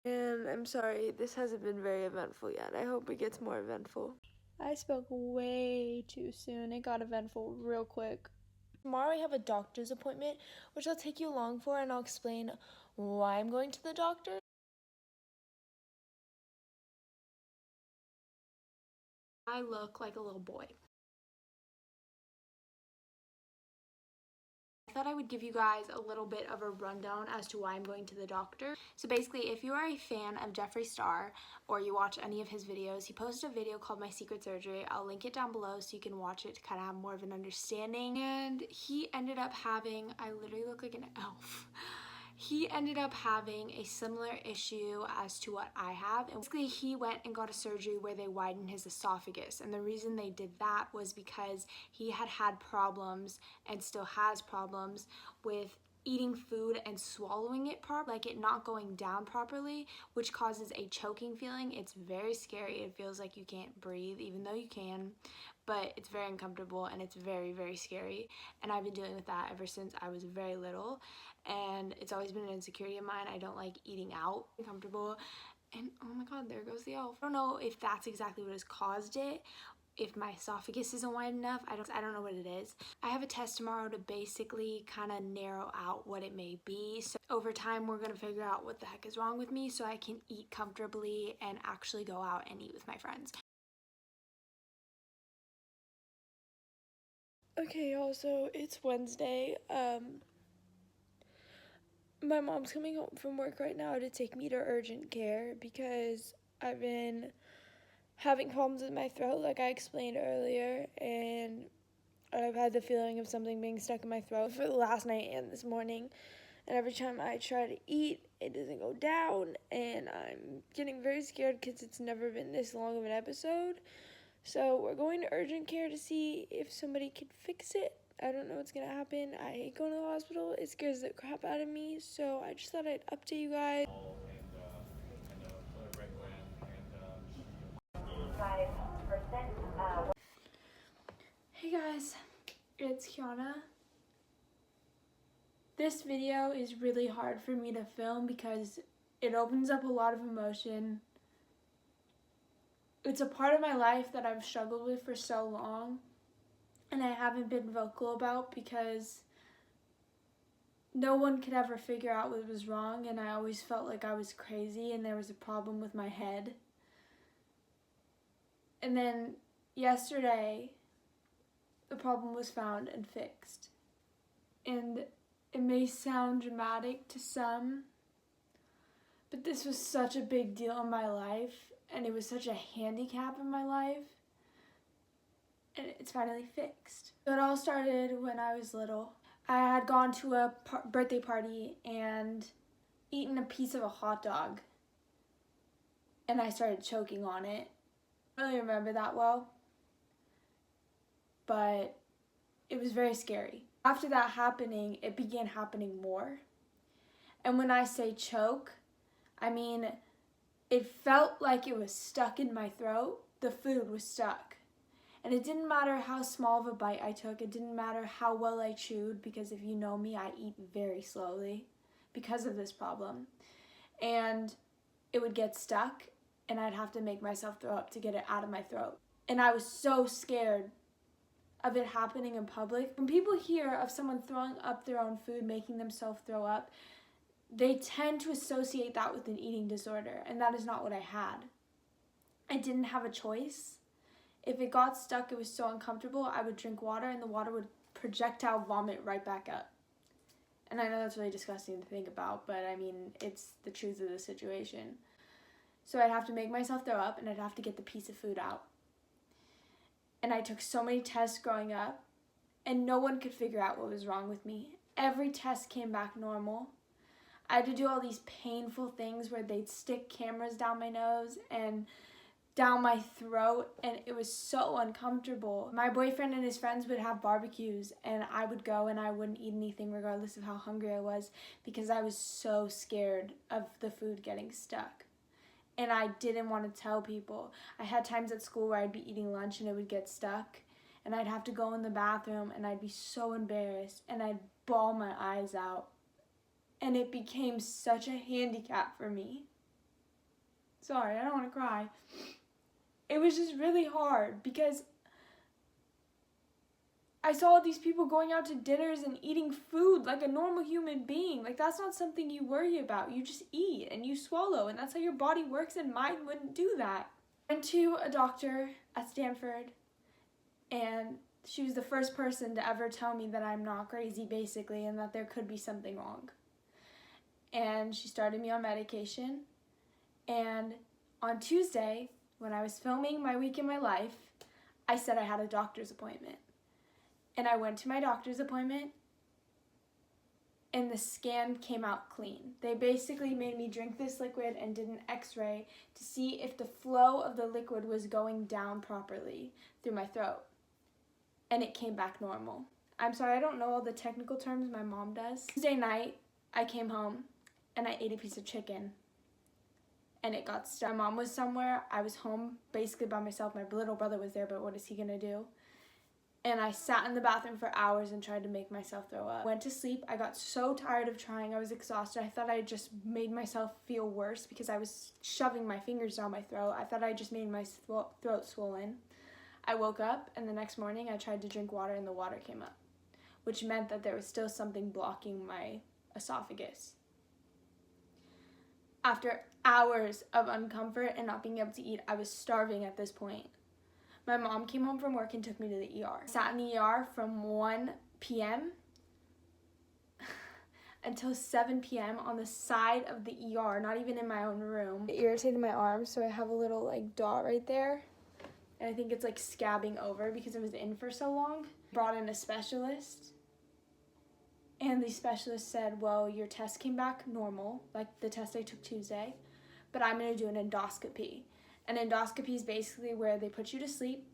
And I'm sorry, this hasn't been very eventful yet. I hope it gets more eventful. I spoke way too soon. It got eventful real quick. Tomorrow I have a doctor's appointment, which I'll take you along for, and I'll explain why I'm going to the doctor. I look like a little boy. I thought I would give you guys a little bit of a rundown as to why I'm going to the doctor. So basically, if you are a fan of Jeffree Star or you watch any of his videos, he posted a video called My Secret Surgery. I'll link it down below so you can watch it to kind of have more of an understanding. And he ended up having, I literally look like an elf. He ended up having a similar issue as to what I have. And basically, he went and got a surgery where they widened his esophagus. And the reason they did that was because he had problems and still has problems with eating food and swallowing it properly, like it not going down properly, which causes a choking feeling. It's very scary. It feels like you can't breathe, even though you can, but it's very uncomfortable and it's very, very scary. And I've been dealing with that ever since I was very little, and it's always been an insecurity of mine. I don't like eating out. Uncomfortable. And oh my god, there goes the elf. I don't know if that's exactly what has caused it, if my esophagus isn't wide enough. I don't know what it is. I have a test tomorrow to basically kind of narrow out what it may be. So over time, we're going to figure out what the heck is wrong with me so I can eat comfortably and actually go out and eat with my friends. Okay, y'all, so it's Wednesday. My mom's coming home from work right now to take me to urgent care because I've been having problems with my throat, like I explained earlier, and I've had the feeling of something being stuck in my throat for the last night and this morning. And every time I try to eat, it doesn't go down, and I'm getting very scared because it's never been this long of an episode. So we're going to urgent care to see if somebody can fix it. I don't know what's gonna happen. I hate going to the hospital. It scares the crap out of me. So I just thought I'd update you guys. Hey guys, it's Kiana. This video is really hard for me to film because it opens up a lot of emotion. It's a part of my life that I've struggled with for so long, and I haven't been vocal about because no one could ever figure out what was wrong, and I always felt like I was crazy and there was a problem with my head. And then yesterday, the problem was found and fixed. And it may sound dramatic to some, but this was such a big deal in my life, and it was such a handicap in my life, and it's finally fixed. So it all started when I was little. I had gone to a birthday party and eaten a piece of a hot dog, and I started choking on it. I don't really remember that well, but it was very scary. After that happening, it began happening more. And when I say choke, I mean it felt like it was stuck in my throat. The food was stuck. And it didn't matter how small of a bite I took. It didn't matter how well I chewed, because if you know me, I eat very slowly because of this problem. And it would get stuck, and I'd have to make myself throw up to get it out of my throat. And I was so scared of it happening in public. When people hear of someone throwing up their own food, making themselves throw up, they tend to associate that with an eating disorder, and that is not what I had. I didn't have a choice. If it got stuck, it was so uncomfortable, I would drink water and the water would projectile vomit right back up. And I know that's really disgusting to think about, but I mean, it's the truth of the situation. So I'd have to make myself throw up, and I'd have to get the piece of food out. And I took so many tests growing up, and no one could figure out what was wrong with me. Every test came back normal. I had to do all these painful things where they'd stick cameras down my nose and down my throat, and it was so uncomfortable. My boyfriend and his friends would have barbecues, and I would go and I wouldn't eat anything regardless of how hungry I was, because I was so scared of the food getting stuck. And I didn't want to tell people. I had times at school where I'd be eating lunch and it would get stuck, and I'd have to go in the bathroom, and I'd be so embarrassed, and I'd bawl my eyes out. And it became such a handicap for me. Sorry, I don't want to cry. It was just really hard because I saw these people going out to dinners and eating food like a normal human being. Like, that's not something you worry about. You just eat and you swallow, and that's how your body works, and mine wouldn't do that. I went to a doctor at Stanford, and she was the first person to ever tell me that I'm not crazy, basically, and that there could be something wrong. And she started me on medication. And on Tuesday, when I was filming My Week in My Life, I said I had a doctor's appointment. And I went to my doctor's appointment, and the scan came out clean. They basically made me drink this liquid and did an x-ray to see if the flow of the liquid was going down properly through my throat. And it came back normal. I'm sorry, I don't know all the technical terms, my mom does. Tuesday night, I came home and I ate a piece of chicken and it got stuck. My mom was somewhere, I was home basically by myself. My little brother was there, but what is he gonna do? And I sat in the bathroom for hours and tried to make myself throw up. Went to sleep. I got so tired of trying. I was exhausted. I thought I just made myself feel worse because I was shoving my fingers down my throat. I thought I just made my throat swollen. I woke up, and the next morning I tried to drink water and the water came up, which meant that there was still something blocking my esophagus. After hours of uncomfort and not being able to eat, I was starving at this point. My mom came home from work and took me to the ER. I sat in the ER from 1 p.m. until 7 p.m. on the side of the ER, not even in my own room. It irritated my arm, so I have a little like dot right there. And I think it's like scabbing over because it was in for so long. Brought in a specialist. And the specialist said, well, your test came back normal, like the test I took Tuesday, but I'm gonna do an endoscopy. An endoscopy is basically where they put you to sleep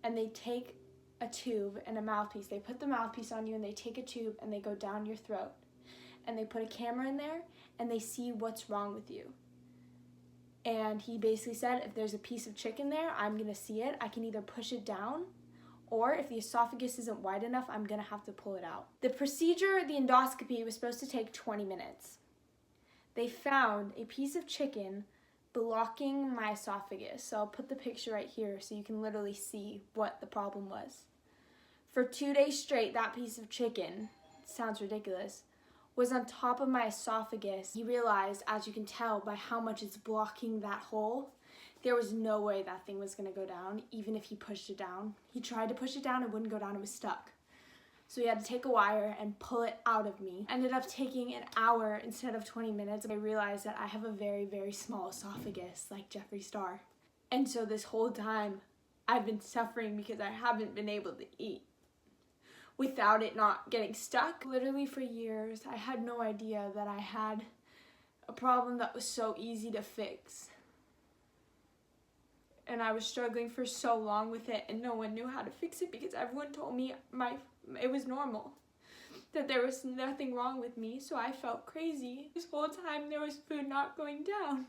and they take a tube and a mouthpiece. They put the mouthpiece on you and they take a tube and they go down your throat. And they put a camera in there and they see what's wrong with you. And he basically said, if there's a piece of chicken there, I'm gonna see it. I can either push it down, or if the esophagus isn't wide enough, I'm gonna have to pull it out. The procedure, the endoscopy, was supposed to take 20 minutes. They found a piece of chicken blocking my esophagus. So I'll put the picture right here so you can literally see what the problem was. For 2 days straight, that piece of chicken, sounds ridiculous, was on top of my esophagus. He realized, as you can tell by how much it's blocking that hole, there was no way that thing was gonna go down, even if he pushed it down. He tried to push it down, it wouldn't go down, it was stuck. So he had to take a wire and pull it out of me. Ended up taking an hour instead of 20 minutes. I realized that I have a very, very small esophagus, like Jeffree Star. And so this whole time, I've been suffering because I haven't been able to eat without it not getting stuck. Literally for years, I had no idea that I had a problem that was so easy to fix. And I was struggling for so long with it and no one knew how to fix it because everyone told me it was normal, that there was nothing wrong with me, so I felt crazy. This whole time there was food not going down.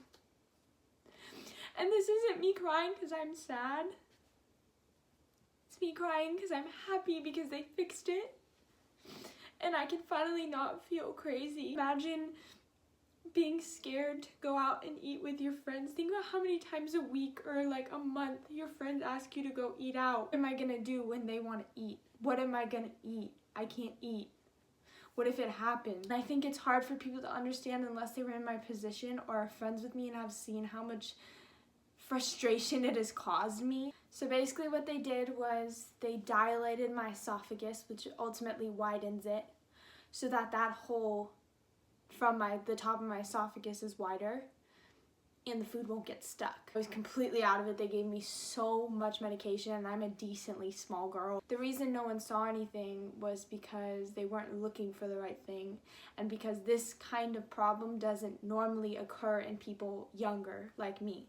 And this isn't me crying because I'm sad. It's me crying because I'm happy because they fixed it. And I can finally not feel crazy. Imagine being scared to go out and eat with your friends. Think about how many times a week or like a month your friends ask you to go eat out. What am I gonna do when they want to eat? What am I gonna eat? I can't eat. What if it happens? I think it's hard for people to understand unless they were in my position or are friends with me and have seen how much frustration it has caused me. So basically what they did was they dilated my esophagus, which ultimately widens it, so that that hole from the top of my esophagus is wider and the food won't get stuck. I was completely out of it. They gave me so much medication and I'm a decently small girl. The reason no one saw anything was because they weren't looking for the right thing and because this kind of problem doesn't normally occur in people younger like me.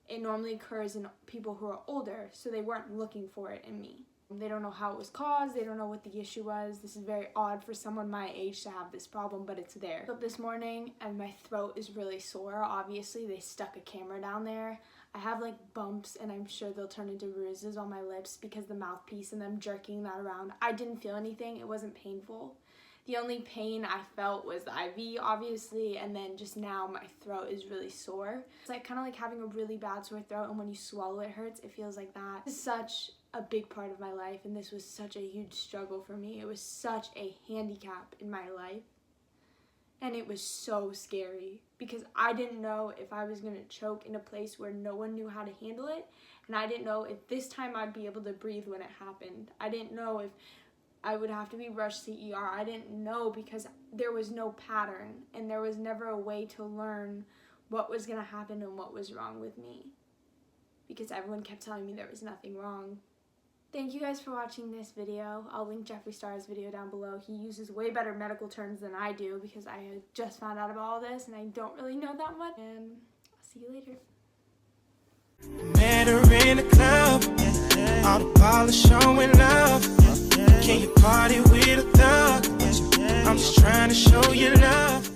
It normally occurs in people who are older, so they weren't looking for it in me. They don't know how it was caused, they don't know what the issue was. This is very odd for someone my age to have this problem, but it's there. I woke up this morning and my throat is really sore. Obviously, they stuck a camera down there. I have like bumps and I'm sure they'll turn into bruises on my lips because the mouthpiece and them jerking that around. I didn't feel anything, it wasn't painful. The only pain I felt was the IV, obviously, and then just now my throat is really sore. It's like kind of like having a really bad sore throat, and when you swallow it hurts. It feels like that. It's such a big part of my life, and this was such a huge struggle for me. It was such a handicap in my life, and it was so scary because I didn't know if I was gonna choke in a place where no one knew how to handle it, and I didn't know if this time I'd be able to breathe when it happened. I didn't know if I would have to be rushed to ER. I didn't know because there was no pattern, and there was never a way to learn what was gonna happen and what was wrong with me, because everyone kept telling me there was nothing wrong. Thank you guys for watching this video. I'll link Jeffree Star's video down below. He uses way better medical terms than I do because I had just found out about all this and I don't really know that much. And I'll see you later. Met her in the club, all the ballers showing love. Can you party with a thug? I'm just trying to show you love.